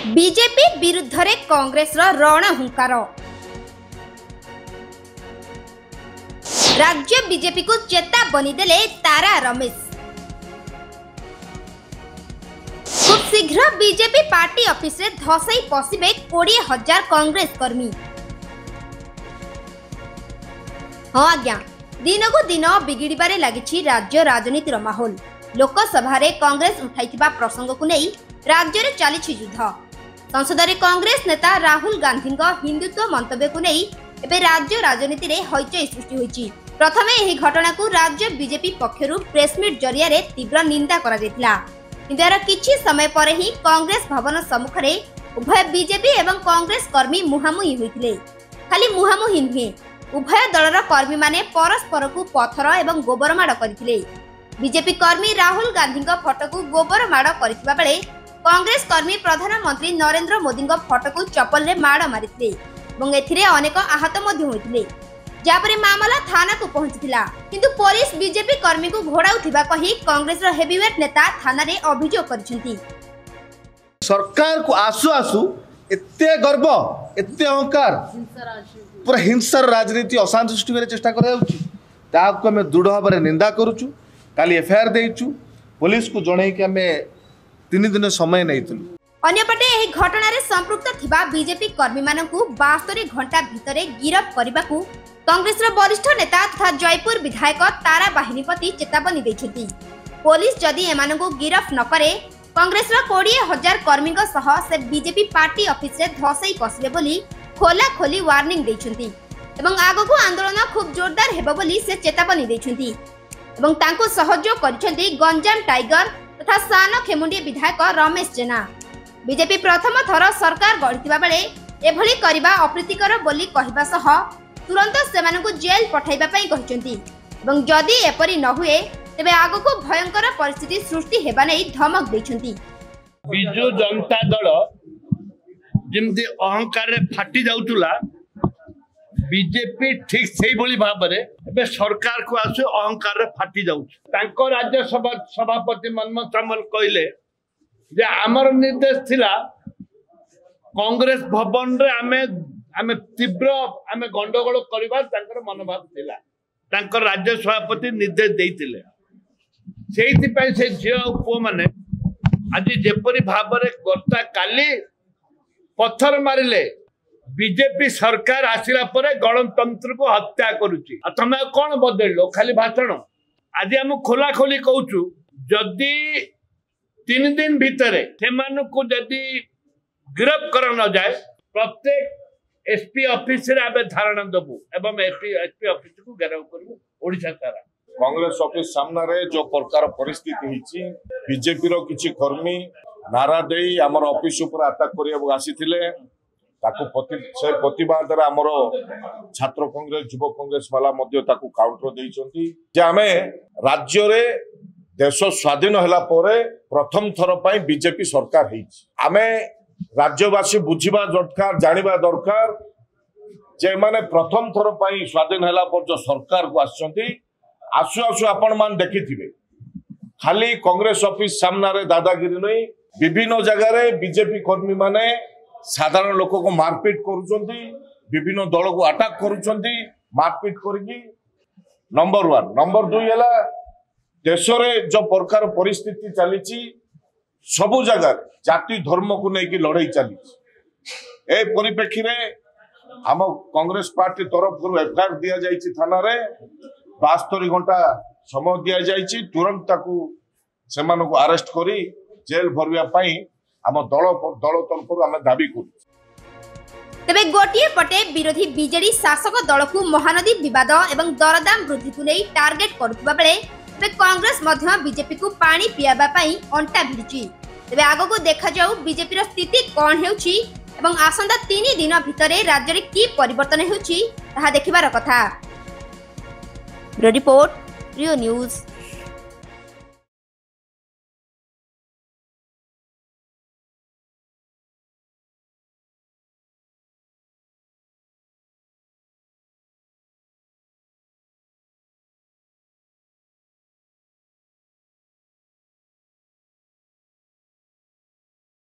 BJP विरुद्ध रे कांग्रेस रण हुंकार। राज्य बीजेपी को चेतावनी देले तारा रमेश। खूब शीघ्र बीजेपी पार्टी ऑफिस रे धसई पशिबे 20,000 कांग्रेस कर्मी। हाँ आज्ञा, दिन को दिन बिगिड़बारे लगी राज्य राजनीतिर माहौल। लोकसभा रे कांग्रेस उठाइथिबा प्रसंग को नहीं राज्य रे चली युद्ध। संसद रे कांग्रेस नेता राहुल गांधी हिंदुत्व मंतव्य को नहीं एबे राज्य राजनीति रे हईचई सृष्टि होईची। प्रथमे एही घटना को राज्य बीजेपी पक्षरु प्रेसमिट जरिया रे तीव्र निंदा करा जायतिला। किंतु यार किछि समय पर ही कांग्रेस भवन सम्मुख रे उभय बीजेपी एवं कांग्रेस कर्मी मुहामुही होइतिले। खाली मुहामुही नुहे, उभय दलर कर्मी माने परस्पर को पथर एवं गोबर माड़ करथिले। बीजेपी कर्मी राहुल गांधी फोटो को गोबर माड़ करथिबा बेले कांग्रेस कर्मी प्रधानमंत्री नरेंद्र मोदी फोटो को चप्पल रे माड़ मारिथिले एवं एथिरे अनेक आहत मध्य होइतिले। जापरे मामला थाना को पहुंचीथिला, किंतु पुलिस बीजेपी कर्मी को घोड़ाउथिबा कही कांग्रेस रो हेवीवेट नेता थाना रे अभियोग करछंती। सरकार को आसु आसु एते गर्व एते अहंकार पूरा हिंसार राजनीति अशांति सृष्टि करे चेष्टा करा जाउची। ताको हम दृढ़ भाव निंदा करूचु। काली एफआईआर देइचु, पुलिस को जणै कि हमें 3 दिन समय नैथिलु। अन्यपटे एही घटना रे संपृक्त थिबा बीजेपी कर्मी मानकु 72 घंटा भितरे गिरफ करबाकू कांग्रेस रो वरिष्ठ नेता तथा जयपुर विधायक तारा बाहिनीपति चेतावनी दैछथि। पुलिस जदि एमानकु गिरफ न करे कांग्रेस रो 20,000 कर्मी सह से बीजेपी पार्टी ऑफिस रे धसई पसिले बोली खोला खोली वार्निंग दैछथि एवं आगको आंदोलन खूब जोरदार हेबो बोली से चेतावनी दैछथि एवं तांको सहयोग करछथि गंजाम टाइगर तथा सानो खेमुंडी विधायक रमेश जेना। बीजेपी प्रथम थर सरकार गढ़िथिबा बेले एभली करिबा अप्रीतिकर बोली कहिबा सह तुरंत सेमानकु जेल पठाइबा पई कहिसंती एवं जदि एपरि न हुए तेबे आगको भयंकर परिस्थिति सृष्टि हेबा नै धमक दैछंती। बिजु जनता दल जेमति अहंकार रे फाटी जाउतुला, बीजेपी ठीक सेही बोली भाबरे एबे सरकार को आसु अहंकार रे फाटी जाउछ। तांको राज्य सभा सभापति मनमोहन सामल कहले जे हमर निर्देश थिला कांग्रेस भवन रे आमे तीव्र आमे गंडगोल करबा तांकर मनोभाव थिला। तांकर राज्य सभापति निर्देश देइतिले। सेहिति पय से झियो पुओ माने आज जेपरि भाबरे गता काली पत्थर मारिले बीजेपी सरकार आसिला परे गणतंत्र को हत्या करुची। तमे कौन बदललो खाली भाषण। आज हम खोला खोली कहूचु जदि 3 दिन भितरे सेमानकु जदि गिरफ्त कर न जाए प्रत्येक एसपी ऑफिस रे आबे धारणा दबु एवं एसपी ऑफिस को घेराव करबु ओडिशा सारा। कांग्रेस ऑफिस सामना रे जो प्रकार परिस्थिति हिची बीजेपी रो किछि कर्मी नारा देई हमर ऑफिस ऊपर अटैक करिया आसीथिले। ताकू से प्रतिवाद रे हमर छात्र कांग्रेस युवा कांग्रेस वाला मध्य ताकू काउंटर देइचंती जे आमे राज्य रे देश स्वाधीन हला परे प्रथम थर पई बीजेपी सरकार हिची। आमे राज्यवासी बुझिबा दरकार जानिबा दरकार जे माने प्रथम थर पई स्वाधीन हला पर जो सरकार को आछंती आसु आसु आपण मान देखिथिबे खाली कांग्रेस ऑफिस सामना रे दादागिरी नै विभिन्न जगह रे बीजेपी कर्मी माने साधारण लोक को मारपीट करुचंती, विभिन्न दल को अटैक करुचंती मारपीट करके। नंबर 1 नंबर 2 हला देश रे जो प्रकार परिस्थिति चलीची सबु जगह जाति धर्म को लेकिन लड़ाई चली। ए परिप्रेक्षी रे हम कांग्रेस पार्टी तरफ को एफआईआर दिया जायछि थाना रे 72 घंटा समय दिया जायछि। तुरंत ताकू सेमान को अरेस्ट करी जेल भरवा पई हम दल तरफ आम दाबी करू। तेबे गोटिए पटे विरोधी बीजेडी शासक दल को महानदी विवाद एवं दरदाम वृद्धि को नहीं टार्गेट करुवा बेले तेबे कांग्रेस मध्य बीजेपी को पानी पियाबा पई अंटा भिड़िची। तेबे आगो को देखा जाऊ बीजेपी रो स्थिति कोन हेउची एवं आसंदा 3 दिन भितरे राज्य रे की परिवर्तन हेउची ताहा देखिबार कथा। ब्यूरो रिपोर्ट, रियो न्यूज।